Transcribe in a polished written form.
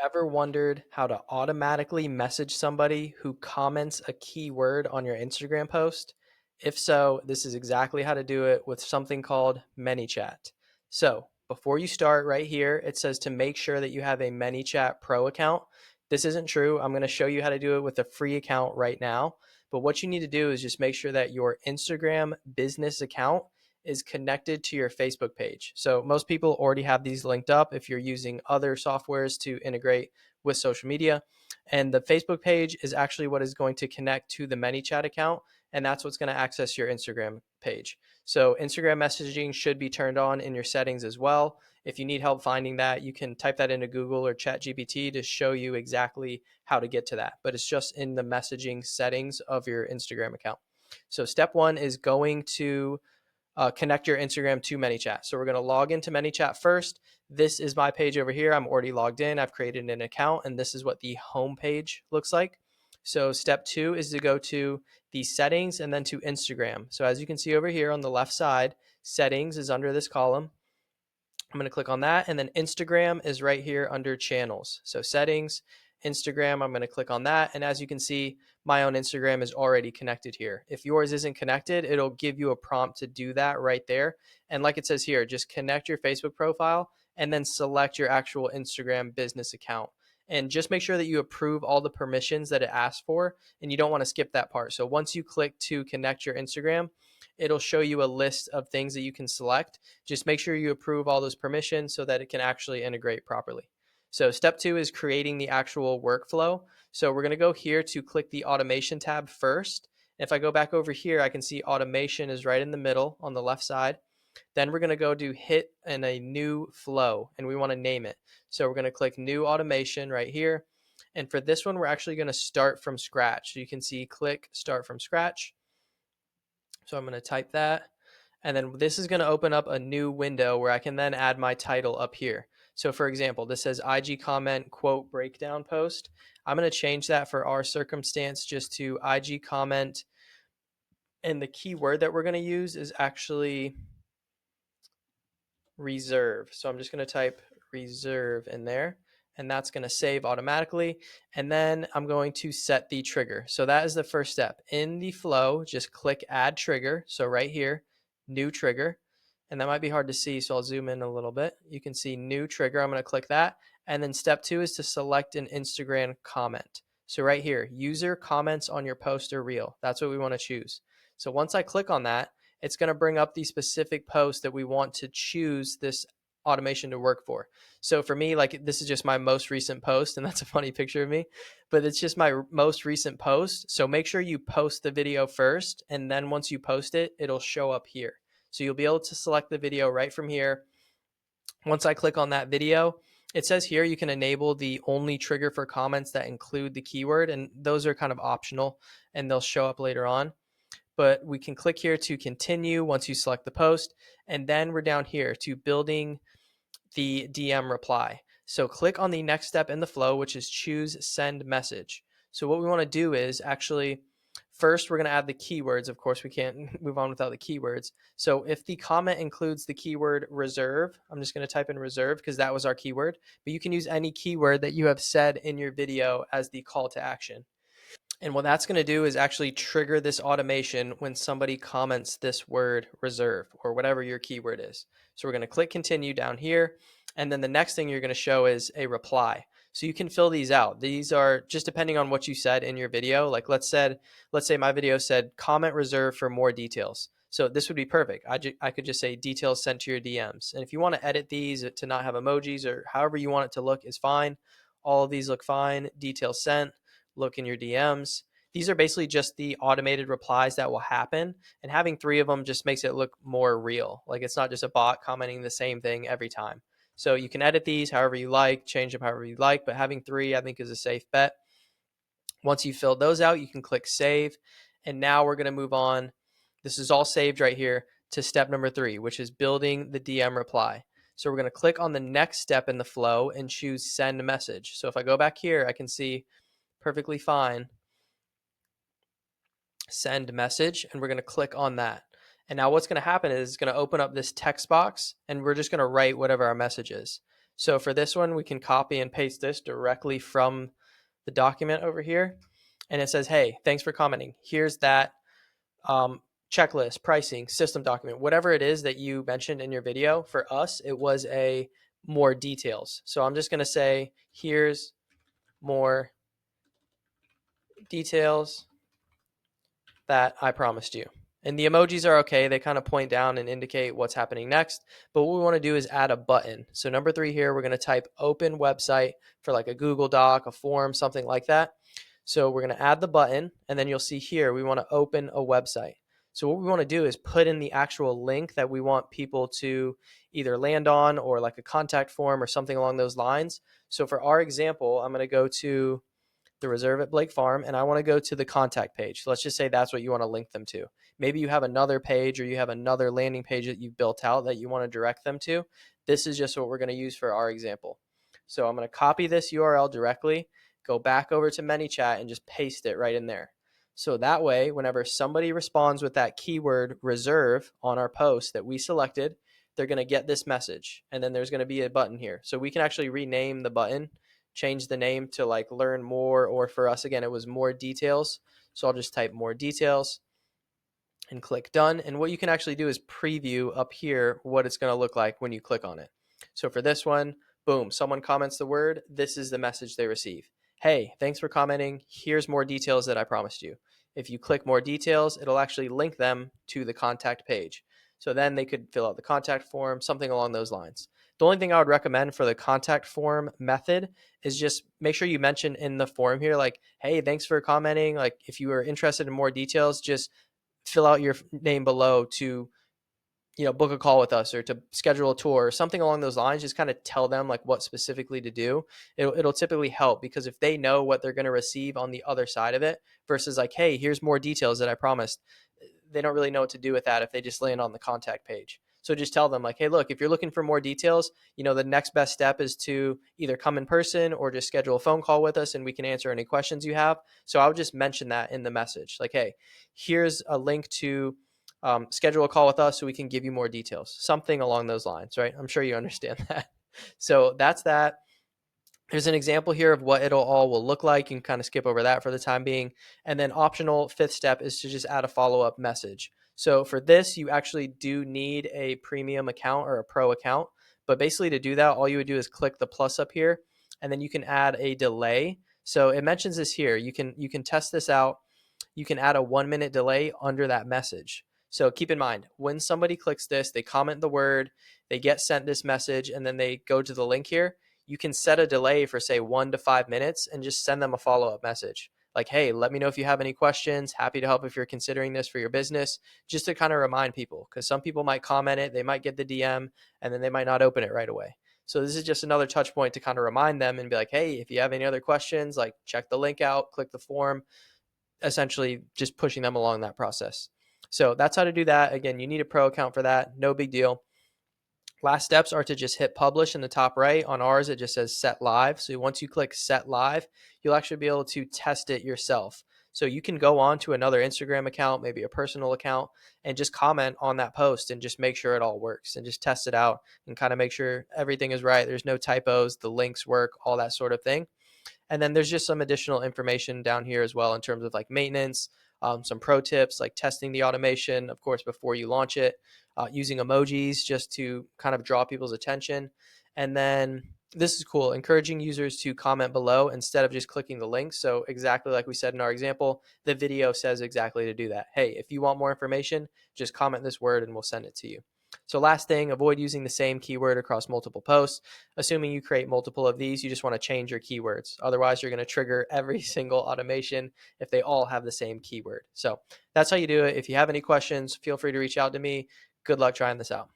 Ever wondered how to automatically message somebody who comments a keyword on your Instagram post? If so, this is exactly how to do it with something called ManyChat. So, before you start right here, it says to make sure that you have a ManyChat Pro account. This isn't true. I'm going to show you how to do it with a free account right now. But what you need to do is just make sure that your Instagram business account is connected to your Facebook page. So most people already have these linked up if you're using other softwares to integrate with social media. And the Facebook page is actually what is going to connect to the ManyChat account. And that's what's going to access your Instagram page. So Instagram messaging should be turned on in your settings as well. If you need help finding that, you can type that into Google or ChatGPT to show you exactly how to get to that. But it's just in the messaging settings of your Instagram account. So step one is going to connect your Instagram to ManyChat. So we're going to log into ManyChat first. This is my page over here. I'm already logged in. I've created an account, and this is what the home page looks like. So step two is to go to the settings and then to Instagram. So as you can see over here on the left side, settings is under this column. I'm going to click on that, and then Instagram is right here under channels. So settings, Instagram, I'm going to click on that. And as you can see, my own Instagram is already connected here. If yours isn't connected, it'll give you a prompt to do that right there. And like it says here, just connect your Facebook profile and then select your actual Instagram business account. And just make sure that you approve all the permissions that it asks for, and you don't want to skip that part. So once you click to connect your Instagram, it'll show you a list of things that you can select. Just make sure you approve all those permissions so that it can actually integrate properly. So step two is creating the actual workflow. So we're going to go here to click the automation tab first. If I go back over here, I can see automation is right in the middle on the left side. Then we're going to go to hit in a new flow, and we want to name it. So we're going to click new automation right here. And for this one, we're actually going to start from scratch. So you can see click start from scratch. So I'm going to type that. And then this is going to open up a new window where I can then add my title up here. So for example, this says IG comment quote breakdown post. I'm going to change that for our circumstance just to IG comment. And the keyword that we're going to use is actually reserve. So I'm just going to type reserve in there, and that's going to save automatically. And then I'm going to set the trigger. So that is the first step. In the flow, just click add trigger. So right here, new trigger. And that might be hard to see, so I'll zoom in a little bit. You can see new trigger. I'm going to click that. And then step two is to select an Instagram comment. So right here, user comments on your post or reel. That's what we want to choose. So once I click on that, it's going to bring up the specific post that we want to choose this automation to work for. So for me, like this is just my most recent post, and that's a funny picture of me, but it's just my most recent post. So make sure you post the video first, and then once you post it, it'll show up here. So you'll be able to select the video right from here. Once I click on that video, it says here you can enable the only trigger for comments that include the keyword, and those are kind of optional, and they'll show up later on. But we can click here to continue once you select the post. And then we're down here to building the DM reply. So click on the next step in the flow, which is choose send message. So what we want to do is actually first we're going to add the keywords. Of course, we can't move on without the keywords. So if the comment includes the keyword reserve, I'm just going to type in reserve because that was our keyword. But you can use any keyword that you have said in your video as the call to action. And what that's going to do is actually trigger this automation when somebody comments this word reserve or whatever your keyword is. So we're going to click continue down here. And then the next thing you're going to show is a reply. So you can fill these out. These are just depending on what you said in your video. Like let's say my video said comment reserve for more details. So this would be perfect. I could just say details sent to your DMs. And if you want to edit these to not have emojis or however you want it to look is fine. All of these look fine. Details sent. Look in your DMs. These are basically just the automated replies that will happen. And having three of them just makes it look more real. Like it's not just a bot commenting the same thing every time. So you can edit these however you like, change them however you like, but having three I think is a safe bet. Once you've filled those out, you can click save. And now we're going to move on. This is all saved right here to step number 3, which is building the DM reply. So we're going to click on the next step in the flow and choose send message. So if I go back here, I can see perfectly fine send message, and we're going to click on that. And now what's going to happen is it's going to open up this text box, and we're just going to write whatever our message is. So for this one, we can copy and paste this directly from the document over here. And it says, hey, thanks for commenting. Here's that um, checklist, pricing, system document, whatever it is that you mentioned in your video. For us, it was a more details. So I'm just going to say, here's more details that I promised you. And the emojis are okay. They kind of point down and indicate what's happening next. But what we want to do is add a button. So number 3 here, we're going to type open website for like a Google Doc, a form, something like that. So we're going to add the button, and then you'll see here we want to open a website. So what we want to do is put in the actual link that we want people to either land on, or like a contact form or something along those lines. So for our example, I'm going to go to the reserve at Blake Farm, and I want to go to the contact page. So let's just say that's what you want to link them to. Maybe you have another page, or you have another landing page that you've built out that you want to direct them to. This is just what we're going to use for our example. So I'm going to copy this URL directly, go back over to ManyChat, and just paste it right in there. So that way, whenever somebody responds with that keyword reserve on our post that we selected, they're going to get this message. And then there's going to be a button here. So we can actually rename the button, change the name to like learn more, or for us, again, it was more details. So I'll just type more details and click done. And what you can actually do is preview up here what it's going to look like when you click on it. So for this one, boom, someone comments the word, this is the message they receive. Hey, thanks for commenting. Here's more details that I promised you. If you click more details, it'll actually link them to the contact page. So then they could fill out the contact form, something along those lines. The only thing I would recommend for the contact form method is just make sure you mention in the form here, like, hey, thanks for commenting. Like, if you are interested in more details, just fill out your name below to, book a call with us, or to schedule a tour or something along those lines. Just kind of tell them like what specifically to do. It'll typically help, because if they know what they're going to receive on the other side of it versus like, hey, here's more details that I promised, they don't really know what to do with that if they just land on the contact page. So just tell them like, hey, look, if you're looking for more details, the next best step is to either come in person or just schedule a phone call with us and we can answer any questions you have. So I would just mention that in the message, like, hey, here's a link to schedule a call with us so we can give you more details, something along those lines, right? I'm sure you understand that. So that's that. There's an example here of what it'll all will look like. You can kind of skip over that for the time being. And then optional 5th step is to just add a follow-up message. So for this, you actually do need a premium account or a pro account. But basically to do that, all you would do is click the plus up here, and then you can add a delay. So it mentions this here. You can test this out. You can add a 1-minute delay under that message. So keep in mind, when somebody clicks this, they comment the word, they get sent this message, and then they go to the link here. You can set a delay for, say, 1 to 5 minutes and just send them a follow-up message. Like, hey, let me know if you have any questions. Happy to help if you're considering this for your business, just to kind of remind people, because some people might comment it, they might get the DM, and then they might not open it right away. So this is just another touch point to kind of remind them and be like, hey, if you have any other questions, like check the link out, click the form, essentially just pushing them along that process. So that's how to do that. Again, you need a pro account for that. No big deal. Last steps are to just hit publish in the top right. On ours, it just says set live. So once you click set live, you'll actually be able to test it yourself. So you can go on to another Instagram account, maybe a personal account, and just comment on that post and just make sure it all works and just test it out and kind of make sure everything is right. There's no typos, the links work, all that sort of thing. And then there's just some additional information down here as well in terms of like maintenance, some pro tips like testing the automation, of course, before you launch it, using emojis just to kind of draw people's attention. And then this is cool, encouraging users to comment below instead of just clicking the link. So exactly like we said in our example, the video says exactly to do that. Hey, if you want more information, just comment this word and we'll send it to you. So last thing, avoid using the same keyword across multiple posts. Assuming you create multiple of these, you just want to change your keywords. Otherwise, you're going to trigger every single automation if they all have the same keyword. So that's how you do it. If you have any questions, feel free to reach out to me. Good luck trying this out.